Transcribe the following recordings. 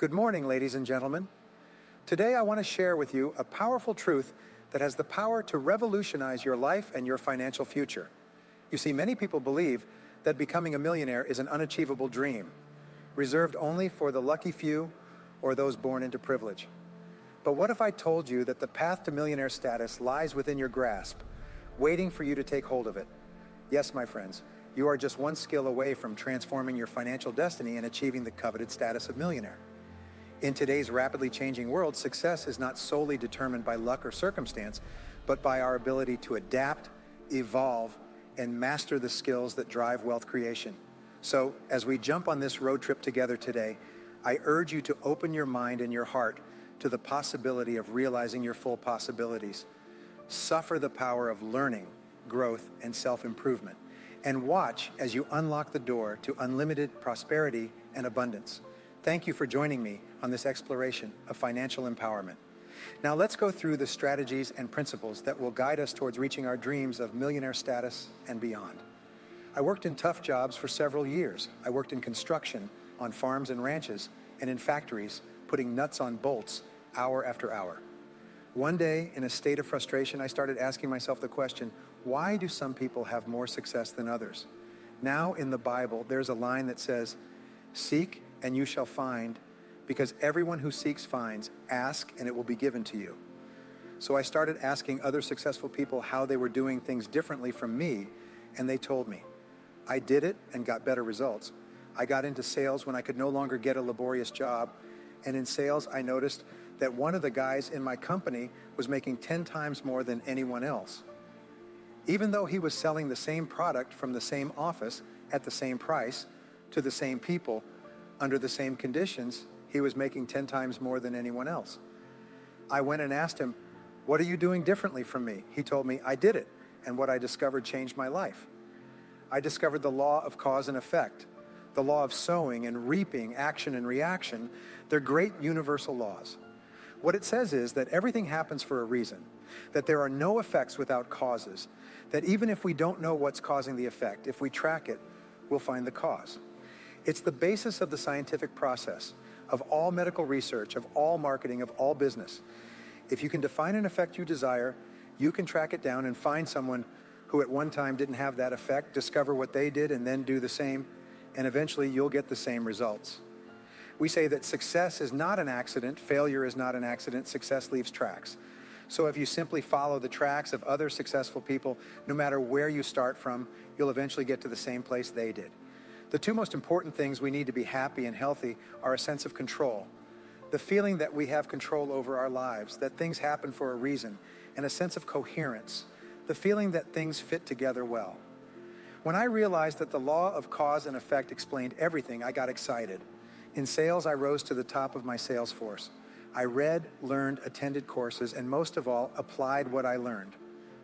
Good morning, ladies and gentlemen. Today I want to share with you a powerful truth that has the power to revolutionize your life and your financial future. You see, many people believe that becoming a millionaire is an unachievable dream, reserved only for the lucky few or those born into privilege. But what if I told you that the path to millionaire status lies within your grasp, waiting for you to take hold of it? Yes, my friends, you are just one skill away from transforming your financial destiny and achieving the coveted status of millionaire. In today's rapidly changing world, success is not solely determined by luck or circumstance, but by our ability to adapt, evolve, and master the skills that drive wealth creation. So, as we jump on this road trip together today, I urge you to open your mind and your heart to the possibility of realizing your full possibilities. Suffer the power of learning, growth, and self-improvement, and watch as you unlock the door to unlimited prosperity and abundance. Thank you for joining me on this exploration of financial empowerment. Now let's go through the strategies and principles that will guide us towards reaching our dreams of millionaire status and beyond. I worked in tough jobs for several years. I worked in construction, on farms and ranches, and in factories, putting nuts on bolts hour after hour. One day, in a state of frustration, I started asking myself the question, why do some people have more success than others? Now in the Bible, there's a line that says, "Seek and you shall find, because everyone who seeks finds. Ask and it will be given to you." So I started asking other successful people how they were doing things differently from me, and they told me. I did it and got better results. I got into sales when I could no longer get a laborious job, and in sales I noticed that one of the guys in my company was making 10 times more than anyone else. Even though he was selling the same product from the same office at the same price to the same people, under the same conditions, he was making 10 times more than anyone else. I went and asked him, "What are you doing differently from me?" He told me, "I did it, and what I discovered changed my life." I discovered the law of cause and effect, the law of sowing and reaping, action and reaction. They're great universal laws. What it says is that everything happens for a reason, that there are no effects without causes, that even if we don't know what's causing the effect, if we track it, we'll find the cause. It's the basis of the scientific process, of all medical research, of all marketing, of all business. If you can define an effect you desire, you can track it down and find someone who at one time didn't have that effect, discover what they did, and then do the same, and eventually you'll get the same results. We say that success is not an accident, failure is not an accident, success leaves tracks. So if you simply follow the tracks of other successful people, no matter where you start from, you'll eventually get to the same place they did. The two most important things we need to be happy and healthy are a sense of control, the feeling that we have control over our lives, that things happen for a reason, and a sense of coherence, the feeling that things fit together well. When I realized that the law of cause and effect explained everything, I got excited. In sales, I rose to the top of my sales force. I read, learned, attended courses, and most of all, applied what I learned.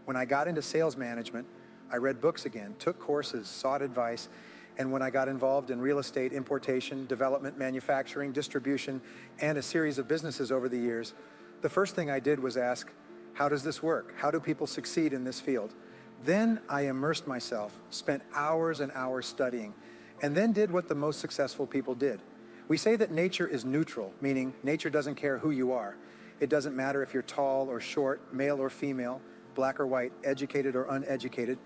When I got into sales management, I read books again, took courses, sought advice, and when I got involved in real estate, importation, development, manufacturing, distribution, and a series of businesses over the years, the first thing I did was ask, how does this work? How do people succeed in this field? Then I immersed myself, spent hours and hours studying, and then did what the most successful people did. We say that nature is neutral, meaning nature doesn't care who you are. It doesn't matter if you're tall or short, male or female, black or white, educated or uneducated.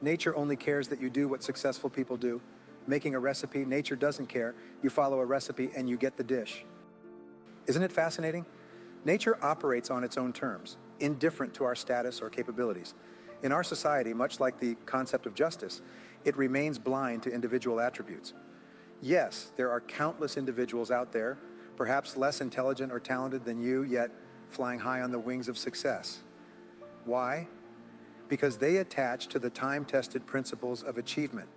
Nature only cares that you do what successful people do. Making a recipe, nature doesn't care. You follow a recipe and you get the dish. Isn't it fascinating? Nature operates on its own terms, indifferent to our status or capabilities. In our society, much like the concept of justice, it remains blind to individual attributes. Yes, there are countless individuals out there, perhaps less intelligent or talented than you, yet flying high on the wings of success. Why? Because they attach to the time-tested principles of achievement.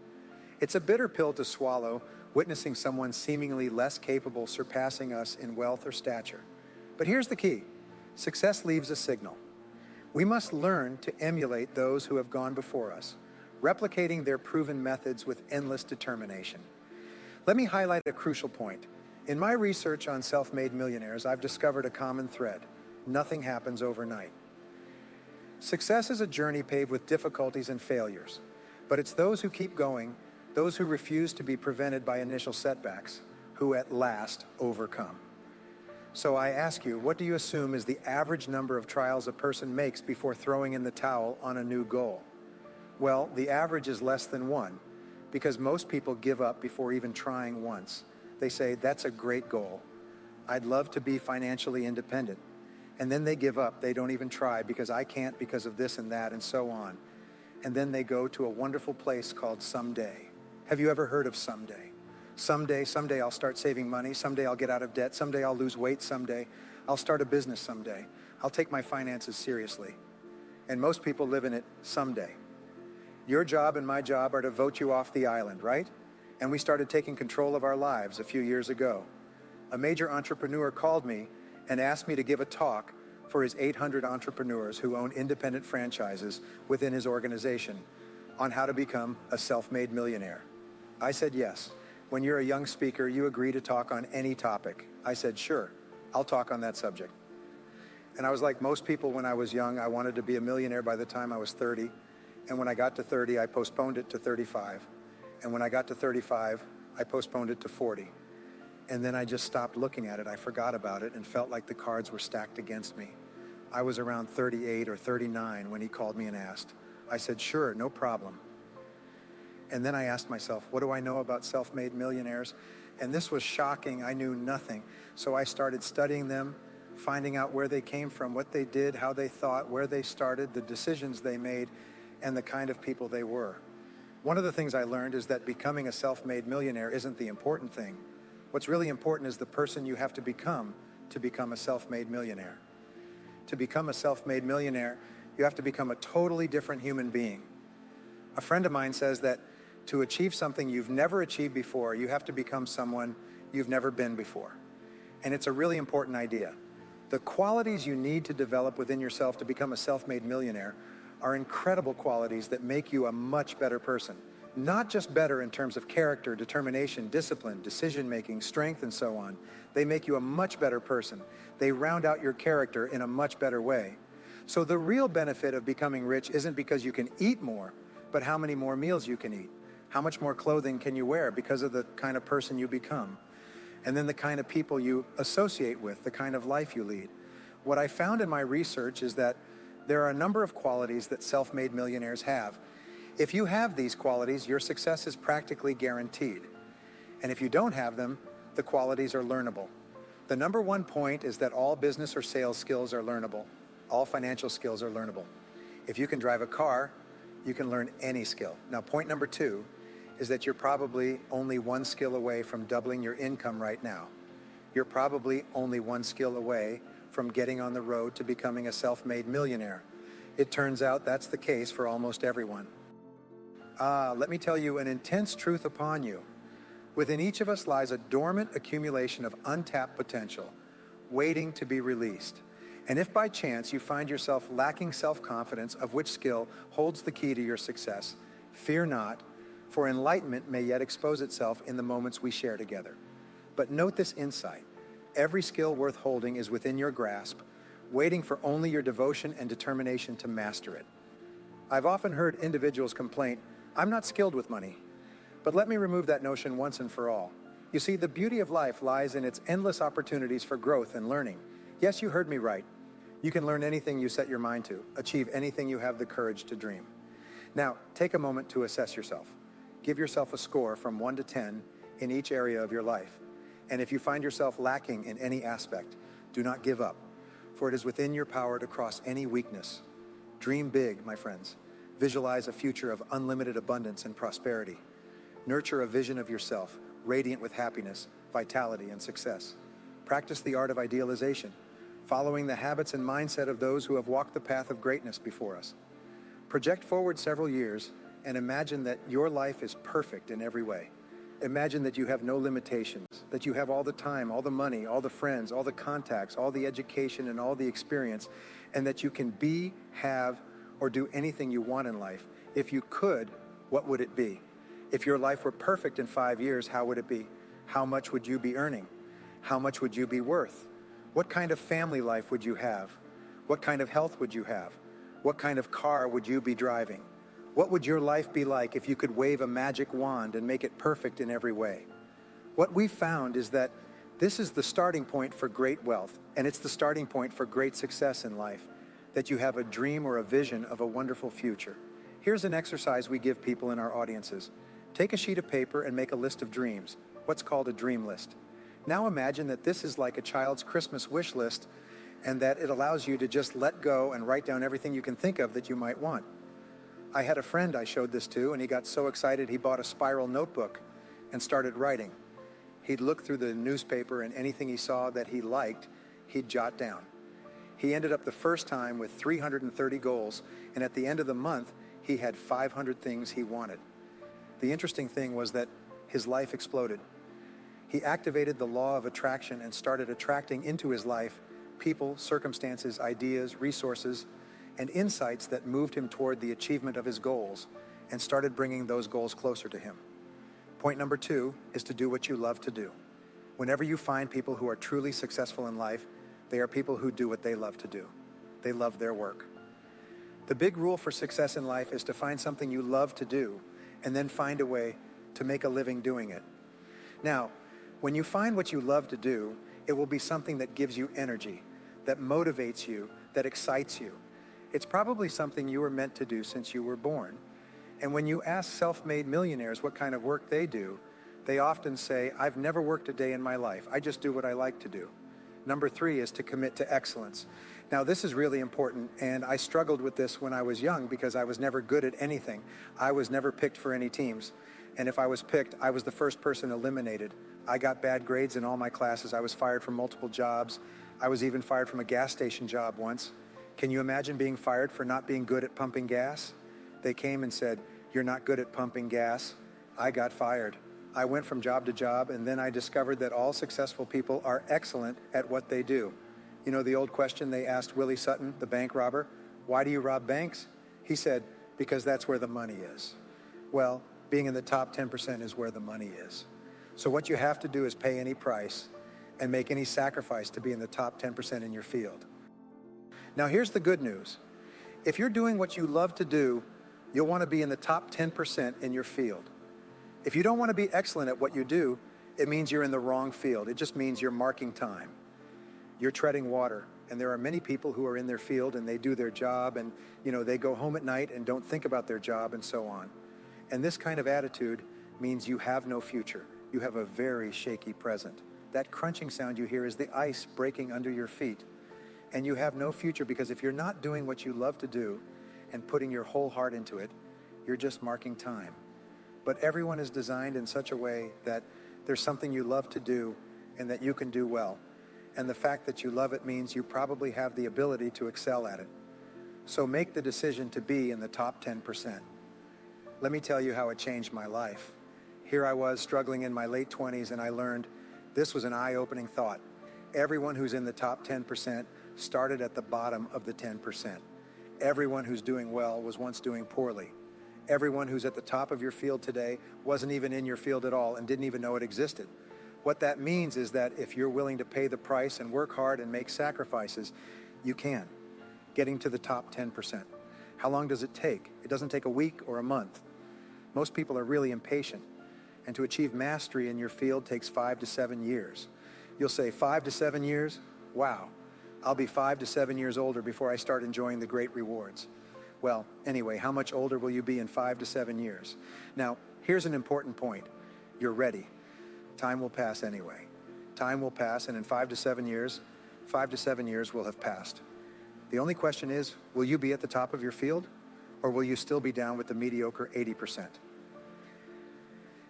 It's a bitter pill to swallow, witnessing someone seemingly less capable surpassing us in wealth or stature. But here's the key. Success leaves a signal. We must learn to emulate those who have gone before us, replicating their proven methods with endless determination. Let me highlight a crucial point. In my research on self-made millionaires, I've discovered a common thread. Nothing happens overnight. Success is a journey paved with difficulties and failures, but it's those who keep going, those who refuse to be prevented by initial setbacks, who at last overcome. So I ask you, what do you assume is the average number of trials a person makes before throwing in the towel on a new goal? Well, the average is less than one, because most people give up before even trying once. They say, that's a great goal. I'd love to be financially independent. And then they give up. They don't even try because I can't because of this and that and so on. And then they go to a wonderful place called someday. Have you ever heard of someday? Someday I'll start saving money. Someday I'll get out of debt. Someday I'll lose weight. Someday I'll start a business. Someday I'll take my finances seriously. And most people live in it someday. Your job and my job are to vote you off the island, right? And we started taking control of our lives a few years ago. A major entrepreneur called me and asked me to give a talk for his 800 entrepreneurs who own independent franchises within his organization on how to become a self-made millionaire. I said yes. When you're a young speaker, you agree to talk on any topic. I said, sure, I'll talk on that subject. And I was like most people when I was young. I wanted to be a millionaire by the time I was 30. And when I got to 30, I postponed it to 35. And when I got to 35, I postponed it to 40. And then I just stopped looking at it. I forgot about it and felt like the cards were stacked against me. I was around 38 or 39 when he called me and asked. I said, sure, no problem. And then I asked myself, what do I know about self-made millionaires? And this was shocking. I knew nothing. So I started studying them, finding out where they came from, what they did, how they thought, where they started, the decisions they made, and the kind of people they were. One of the things I learned is that becoming a self-made millionaire isn't the important thing. What's really important is the person you have to become a self-made millionaire. To become a self-made millionaire, you have to become a totally different human being. A friend of mine says that to achieve something you've never achieved before, you have to become someone you've never been before. And it's a really important idea. The qualities you need to develop within yourself to become a self-made millionaire are incredible qualities that make you a much better person. Not just better in terms of character, determination, discipline, decision-making, strength, and so on. They make you a much better person. They round out your character in a much better way. So the real benefit of becoming rich isn't because you can eat more, but how many more meals you can eat. How much more clothing can you wear because of the kind of person you become? And then the kind of people you associate with, the kind of life you lead. What I found in my research is that there are a number of qualities that self-made millionaires have. If you have these qualities, your success is practically guaranteed. And if you don't have them, the qualities are learnable. The number one point is that all business or sales skills are learnable. All financial skills are learnable. If you can drive a car, you can learn any skill. Now, point number two is that you're probably only one skill away from doubling your income right now. You're probably only one skill away from getting on the road to becoming a self-made millionaire. It turns out that's the case for almost everyone. Let me tell you an intense truth upon you. Within each of us lies a dormant accumulation of untapped potential, waiting to be released. And if by chance you find yourself lacking self-confidence of which skill holds the key to your success, fear not, for enlightenment may yet expose itself in the moments we share together. But note this insight. Every skill worth holding is within your grasp, waiting for only your devotion and determination to master it. I've often heard individuals complain, I'm not skilled with money. But let me remove that notion once and for all. You see, the beauty of life lies in its endless opportunities for growth and learning. Yes, you heard me right. You can learn anything you set your mind to, achieve anything you have the courage to dream. Now, take a moment to assess yourself. Give yourself a score from 1 to 10 in each area of your life. And if you find yourself lacking in any aspect, do not give up, for it is within your power to cross any weakness. Dream big, my friends. Visualize a future of unlimited abundance and prosperity. Nurture a vision of yourself, radiant with happiness, vitality, and success. Practice the art of idealization, following the habits and mindset of those who have walked the path of greatness before us. Project forward several years and imagine that your life is perfect in every way. Imagine that you have no limitations, that you have all the time, all the money, all the friends, all the contacts, all the education, and all the experience, and that you can be, have, or do anything you want in life. If you could, what would it be? If your life were perfect in 5 years, how would it be? How much would you be earning? How much would you be worth? What kind of family life would you have? What kind of health would you have? What kind of car would you be driving? What would your life be like if you could wave a magic wand and make it perfect in every way? What we found is that this is the starting point for great wealth, and it's the starting point for great success in life, that you have a dream or a vision of a wonderful future. Here's an exercise we give people in our audiences. Take a sheet of paper and make a list of dreams, what's called a dream list. Now imagine that this is like a child's Christmas wish list, and that it allows you to just let go and write down everything you can think of that you might want. I had a friend I showed this to, and he got so excited he bought a spiral notebook and started writing. He'd look through the newspaper, and anything he saw that he liked, he'd jot down. He ended up the first time with 330 goals, and at the end of the month, he had 500 things he wanted. The interesting thing was that his life exploded. He activated the law of attraction and started attracting into his life people, circumstances, ideas, resources, and insights that moved him toward the achievement of his goals and started bringing those goals closer to him. Point number 2 is to do what you love to do. Whenever you find people who are truly successful in life, they are people who do what they love to do. They love their work. The big rule for success in life is to find something you love to do and then find a way to make a living doing it. Now, when you find what you love to do, it will be something that gives you energy, that motivates you, that excites you. It's probably something you were meant to do since you were born. And when you ask self-made millionaires what kind of work they do, they often say, I've never worked a day in my life. I just do what I like to do. Number 3 is to commit to excellence. Now, this is really important, and I struggled with this when I was young because I was never good at anything. I was never picked for any teams. And if I was picked, I was the first person eliminated. I got bad grades in all my classes. I was fired from multiple jobs. I was even fired from a gas station job once. Can you imagine being fired for not being good at pumping gas? They came and said, you're not good at pumping gas. I got fired. I went from job to job, and then I discovered that all successful people are excellent at what they do. You know the old question they asked Willie Sutton, the bank robber, why do you rob banks? He said, because that's where the money is. Well, being in the top 10% is where the money is. So what you have to do is pay any price and make any sacrifice to be in the top 10% in your field. Now here's the good news. If you're doing what you love to do, you'll want to be in the top 10% in your field. If you don't want to be excellent at what you do, it means you're in the wrong field. It just means you're marking time. You're treading water. And there are many people who are in their field and they do their job and, they go home at night and don't think about their job and so on. And this kind of attitude means you have no future. You have a very shaky present. That crunching sound you hear is the ice breaking under your feet. And you have no future because if you're not doing what you love to do and putting your whole heart into it, you're just marking time. But everyone is designed in such a way that there's something you love to do and that you can do well. And the fact that you love it means you probably have the ability to excel at it. So make the decision to be in the top 10%. Let me tell you how it changed my life. Here I was struggling in my late 20s and I learned this was an eye-opening thought. Everyone who's in the top 10% started at the bottom of the 10%. Everyone who's doing well was once doing poorly. Everyone who's at the top of your field today wasn't even in your field at all and didn't even know it existed. What that means is that if you're willing to pay the price and work hard and make sacrifices, you can. Getting to the top 10%. How long does it take? It doesn't take a week or a month. Most people are really impatient. And to achieve mastery in your field takes 5 to 7 years. You'll say 5 to 7 years? Wow. I'll be 5 to 7 years older before I start enjoying the great rewards. Well, anyway, how much older will you be in 5 to 7 years? Now, here's an important point. You're ready. Time will pass anyway. Time will pass, and in 5 to 7 years will have passed. The only question is, will you be at the top of your field, or will you still be down with the mediocre 80%?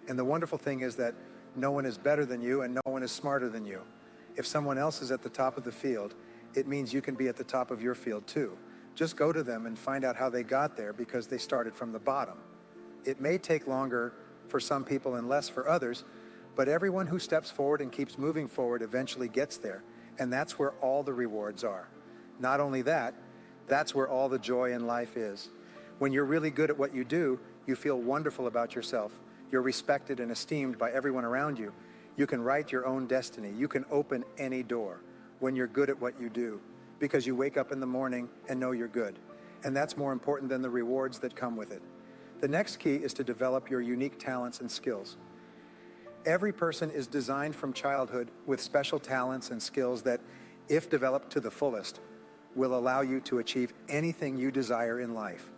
And the wonderful thing is that no one is better than you and no one is smarter than you. If someone else is at the top of the field, it means you can be at the top of your field too. Just go to them and find out how they got there because they started from the bottom. It may take longer for some people and less for others, but everyone who steps forward and keeps moving forward eventually gets there. And that's where all the rewards are. Not only that, that's where all the joy in life is. When you're really good at what you do, you feel wonderful about yourself. You're respected and esteemed by everyone around you. You can write your own destiny. You can open any door when you're good at what you do, because you wake up in the morning and know you're good. And that's more important than the rewards that come with it. The next key is to develop your unique talents and skills. Every person is designed from childhood with special talents and skills that, if developed to the fullest, will allow you to achieve anything you desire in life.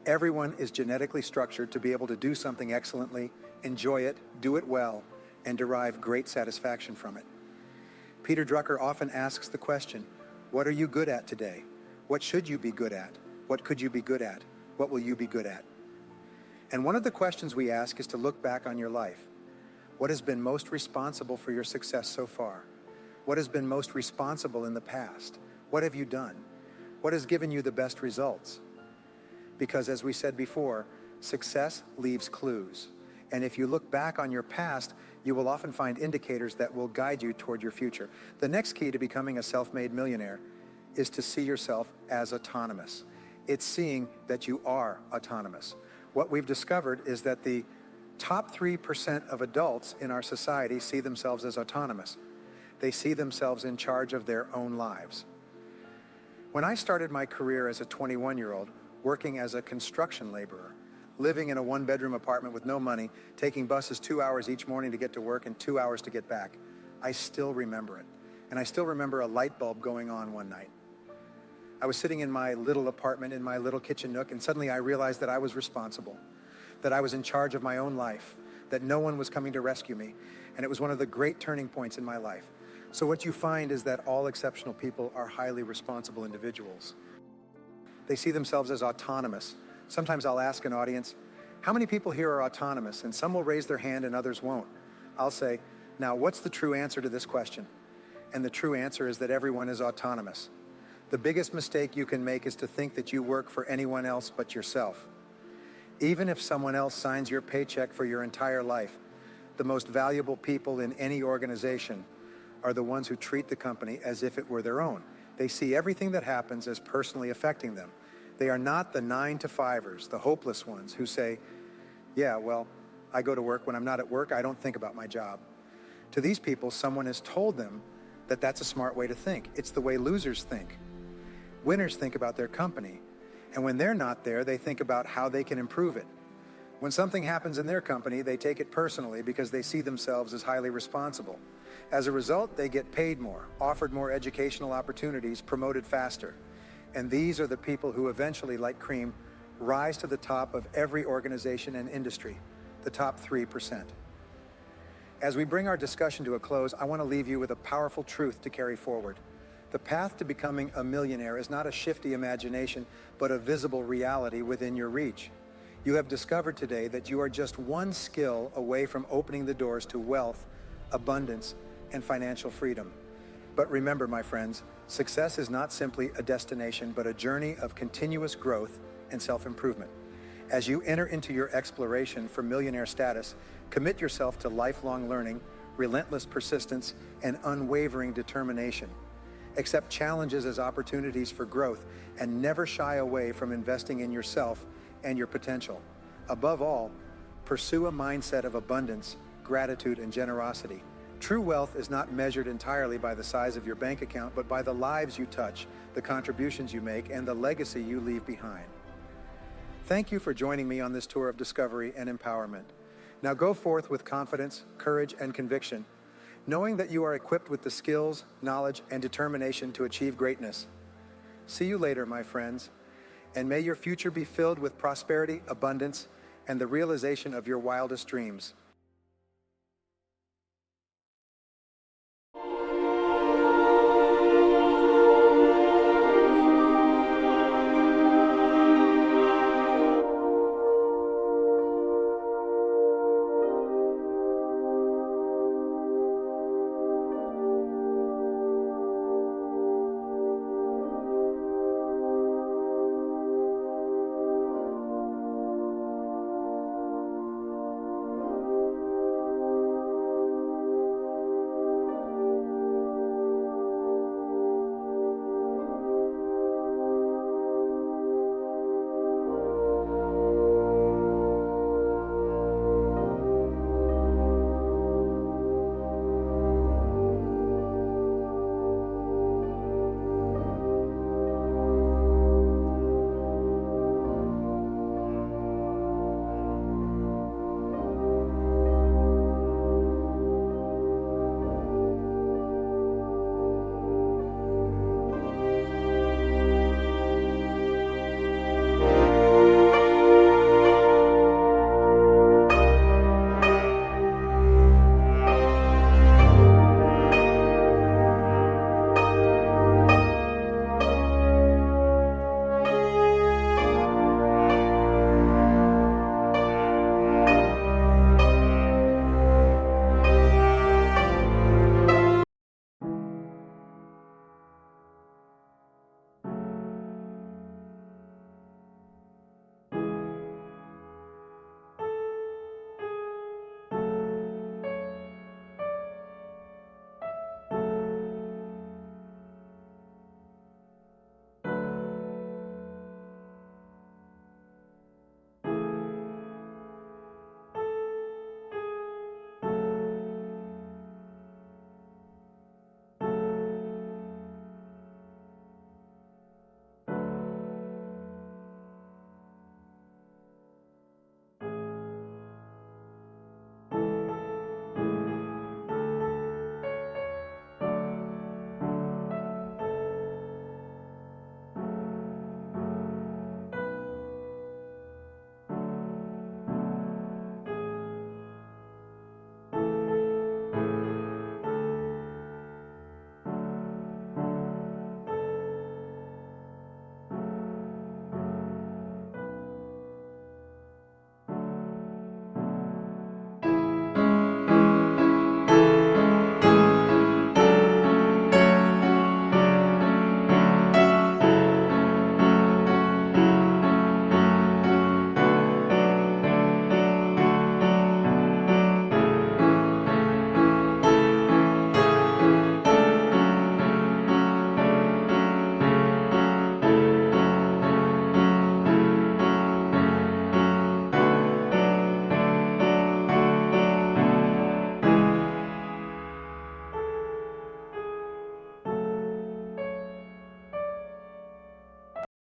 Everyone is genetically structured to be able to do something excellently, enjoy it, do it well, and derive great satisfaction from it. Peter Drucker often asks the question, what are you good at today? What should you be good at? What could you be good at? What will you be good at? And one of the questions we ask is to look back on your life. What has been most responsible for your success so far? What has been most responsible in the past? What have you done? What has given you the best results? Because as we said before, success leaves clues. And if you look back on your past, you will often find indicators that will guide you toward your future. The next key to becoming a self-made millionaire is to see yourself as autonomous. It's seeing that you are autonomous. What we've discovered is that the top 3% of adults in our society see themselves as autonomous. They see themselves in charge of their own lives. When I started my career as a 21-year-old, working as a construction laborer, living in a one-bedroom apartment with no money, taking buses 2 hours each morning to get to work and 2 hours to get back, I still remember it. And I still remember a light bulb going on one night. I was sitting in my little apartment in my little kitchen nook, and suddenly I realized that I was responsible, that I was in charge of my own life, that no one was coming to rescue me. And it was one of the great turning points in my life. So what you find is that all exceptional people are highly responsible individuals. They see themselves as autonomous. Sometimes I'll ask an audience, how many people here are autonomous? And some will raise their hand and others won't. I'll say, now what's the true answer to this question? And the true answer is that everyone is autonomous. The biggest mistake you can make is to think that you work for anyone else but yourself. Even if someone else signs your paycheck for your entire life, the most valuable people in any organization are the ones who treat the company as if it were their own. They see everything that happens as personally affecting them. They are not the 9-to-5ers, the hopeless ones who say, yeah, well, I go to work. When I'm not at work, I don't think about my job. To these people, someone has told them that that's a smart way to think. It's the way losers think. Winners think about their company. And when they're not there, they think about how they can improve it. When something happens in their company, they take it personally because they see themselves as highly responsible. As a result, they get paid more, offered more educational opportunities, promoted faster. And these are the people who eventually, like cream, rise to the top of every organization and industry, the top 3%. As we bring our discussion to a close, I want to leave you with a powerful truth to carry forward. The path to becoming a millionaire is not a shifty imagination, but a visible reality within your reach. You have discovered today that you are just one skill away from opening the doors to wealth, abundance, and financial freedom. But remember, my friends, success is not simply a destination, but a journey of continuous growth and self-improvement. As you enter into your exploration for millionaire status, commit yourself to lifelong learning, relentless persistence, and unwavering determination. Accept challenges as opportunities for growth and never shy away from investing in yourself and your potential. Above all, pursue a mindset of abundance, gratitude, and generosity. True wealth is not measured entirely by the size of your bank account, but by the lives you touch, the contributions you make, and the legacy you leave behind. Thank you for joining me on this tour of discovery and empowerment. Now go forth with confidence, courage, and conviction, knowing that you are equipped with the skills, knowledge, and determination to achieve greatness. See you later, my friends, and may your future be filled with prosperity, abundance, and the realization of your wildest dreams.